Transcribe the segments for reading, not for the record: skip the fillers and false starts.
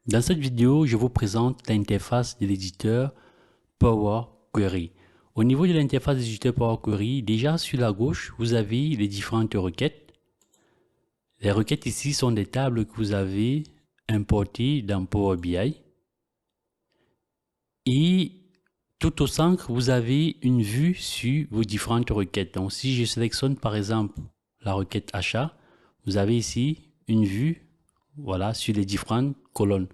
Dans cette vidéo, je vous présente l'interface de l'éditeur Power Query. Au niveau de l'interface de l'éditeur Power Query, déjà sur la gauche, vous avez les différentes requêtes. Les requêtes ici sont des tables que vous avez importées dans Power BI. Et tout au centre, vous avez une vue sur vos différentes requêtes. Donc si je sélectionne par exemple la requête achat, vous avez ici une vue voilà, sur les différentes colonnes.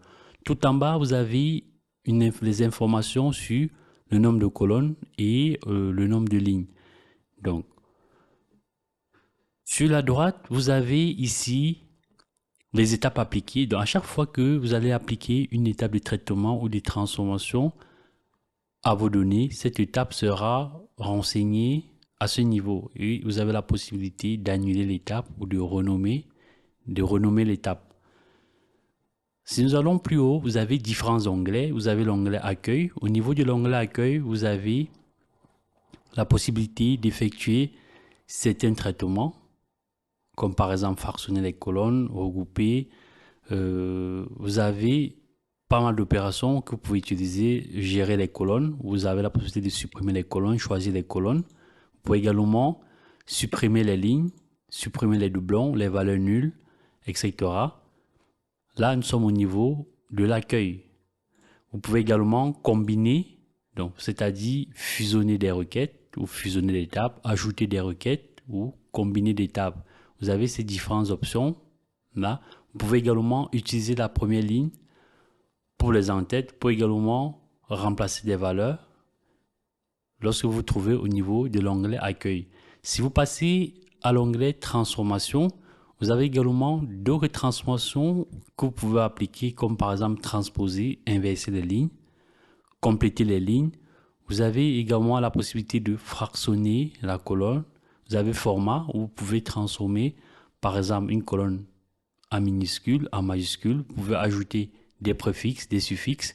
Tout en bas, vous avez les informations sur le nombre de colonnes et le nombre de lignes. Donc, sur la droite, vous avez ici les étapes appliquées. Donc, à chaque fois que vous allez appliquer une étape de traitement ou de transformation à vos données, cette étape sera renseignée à ce niveau. Et vous avez la possibilité d'annuler l'étape ou de renommer l'étape. Si nous allons plus haut, vous avez différents onglets. Vous avez l'onglet Accueil. Au niveau de l'onglet Accueil, vous avez la possibilité d'effectuer certains traitements, comme par exemple farçonner les colonnes, regrouper. Vous avez pas mal d'opérations que vous pouvez utiliser, gérer les colonnes. Vous avez la possibilité de supprimer les colonnes, choisir les colonnes. Vous pouvez également supprimer les lignes, supprimer les doublons, les valeurs nulles, etc. Là, nous sommes au niveau de l'accueil. Vous pouvez également combiner, donc c'est-à-dire fusionner des requêtes ou fusionner des tables, ajouter des requêtes ou combiner des tables. Vous avez ces différentes options là. Vous pouvez également utiliser la première ligne pour les en-têtes, pour également remplacer des valeurs lorsque vous vous trouvez au niveau de l'onglet Accueil. Si vous passez à l'onglet Transformation, vous avez également d'autres transformations que vous pouvez appliquer, comme par exemple transposer, inverser les lignes, compléter les lignes. Vous avez également la possibilité de fractionner la colonne. Vous avez format où vous pouvez transformer par exemple une colonne en minuscule, en majuscule. Vous pouvez ajouter des préfixes, des suffixes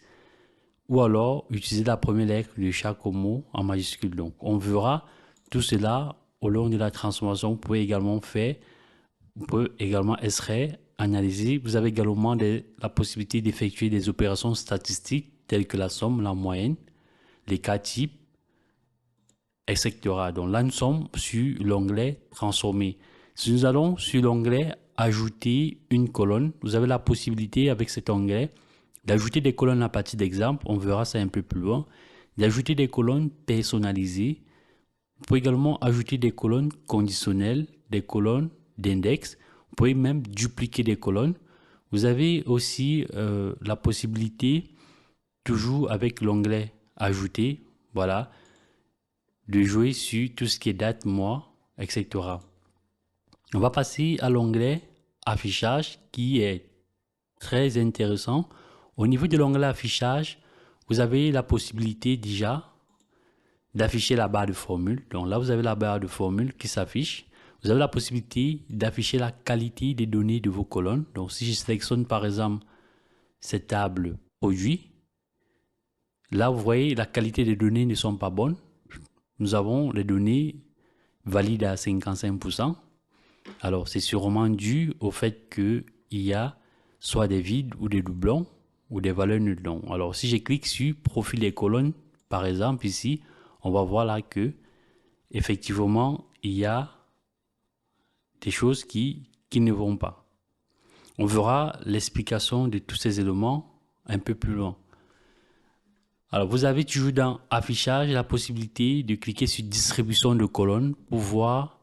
ou alors utiliser la première lettre de chaque mot en majuscule. Donc on verra tout cela au long de la transformation. Vous pouvez également faire, vous pouvez également extraire, analyser. Vous avez également la possibilité d'effectuer des opérations statistiques telles que la somme, la moyenne, les cas types, etc. Donc là, nous sommes sur l'onglet Transformer. Si nous allons sur l'onglet Ajouter une colonne, vous avez la possibilité avec cet onglet d'ajouter des colonnes à partir d'exemples. On verra ça un peu plus loin. D'ajouter des colonnes personnalisées. Vous pouvez également ajouter des colonnes conditionnelles, des colonnes d'index. Vous pouvez même dupliquer des colonnes. Vous avez aussi la possibilité, toujours avec l'onglet Ajouter, voilà, de jouer sur tout ce qui est date, mois, etc. On va passer à l'onglet Affichage qui est très intéressant. Au niveau de l'onglet Affichage, vous avez la possibilité déjà d'afficher la barre de formule. Donc là, vous avez la barre de formule qui s'affiche. Vous avez la possibilité d'afficher la qualité des données de vos colonnes. Donc si je sélectionne par exemple cette table produit, là vous voyez la qualité des données ne sont pas bonnes. Nous avons les données valides à 55%. Alors c'est sûrement dû au fait qu'il y a soit des vides ou des doublons ou des valeurs nulles. Alors si je clique sur profil des colonnes, par exemple ici, on va voir là que effectivement il y a des choses qui ne vont pas. On verra l'explication de tous ces éléments un peu plus loin. Alors vous avez toujours dans affichage la possibilité de cliquer sur distribution de colonnes pour voir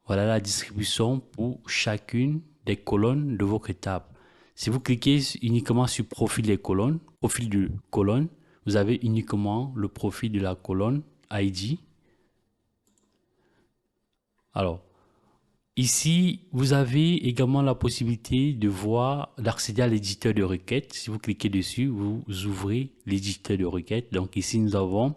voilà la distribution pour chacune des colonnes de votre table. Si vous cliquez uniquement sur profil des colonnes, profil de colonne, vous avez uniquement le profil de la colonne ID. Alors, ici, vous avez également la possibilité de voir, d'accéder à l'éditeur de requêtes. Si vous cliquez dessus, vous ouvrez l'éditeur de requêtes. Donc ici, nous avons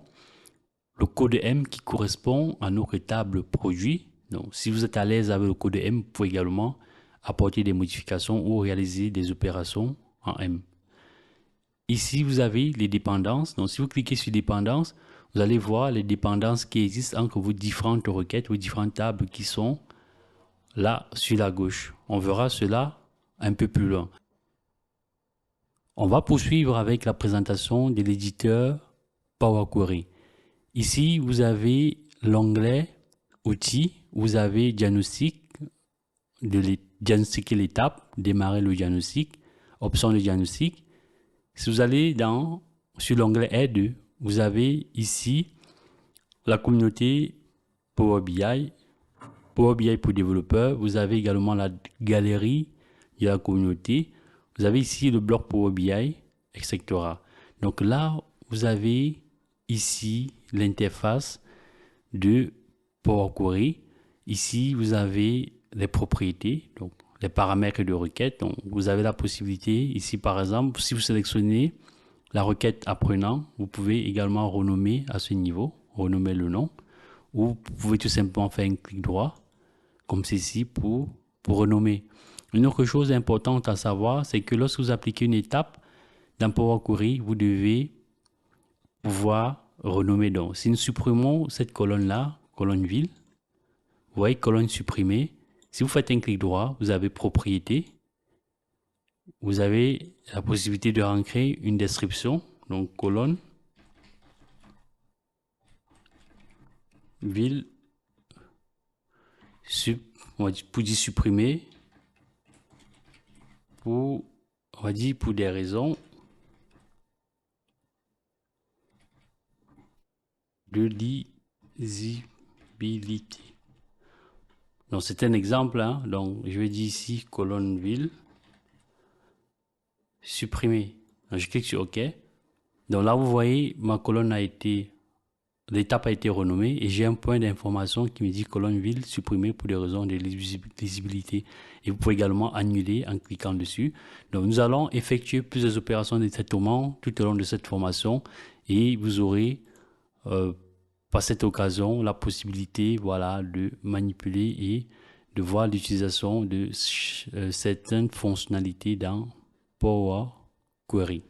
le code M qui correspond à notre table produit. Donc, si vous êtes à l'aise avec le code M, vous pouvez également apporter des modifications ou réaliser des opérations en M. Ici, vous avez les dépendances. Donc, si vous cliquez sur dépendances, vous allez voir les dépendances qui existent entre vos différentes requêtes, vos différentes tables qui sont là sur la gauche. On verra cela un peu plus loin. On va poursuivre avec la présentation de l'éditeur Power Query. Ici, vous avez l'onglet Outils, vous avez Diagnostic, diagnostiquer l'étape, démarrer le diagnostic, option de diagnostic. Si vous allez sur l'onglet Aide, vous avez ici la communauté Power BI pour développeurs. Vous avez également la galerie de la communauté. Vous avez ici le bloc Power BI, etc. Donc là, vous avez ici l'interface de Power Query. Ici, vous avez les propriétés, donc les paramètres de requête. Donc, vous avez la possibilité, ici par exemple, si vous sélectionnez la requête apprenant, vous pouvez également renommer à ce niveau, renommer le nom, ou vous pouvez tout simplement faire un clic droit, comme ceci, pour renommer. Une autre chose importante à savoir, c'est que lorsque vous appliquez une étape dans Power Query, vous devez pouvoir renommer. Donc, si nous supprimons cette colonne-là, colonne ville, vous voyez colonne supprimée. Si vous faites un clic droit, vous avez propriété. Vous avez la possibilité de rentrer une description, donc colonne ville pour dire supprimer, on va dire pour des raisons de lisibilité. Donc c'est un exemple, hein. Donc je vais dire ici colonne ville supprimer. Donc, je clique sur OK. Donc là vous voyez ma colonne a été, l'étape a été renommée et j'ai un point d'information qui me dit colonne ville supprimée pour des raisons de lisibilité. Et vous pouvez également annuler en cliquant dessus. Donc nous allons effectuer plusieurs opérations de traitement tout au long de cette formation et vous aurez par cette occasion la possibilité de manipuler et de voir l'utilisation de certaines fonctionnalités dans Power Query.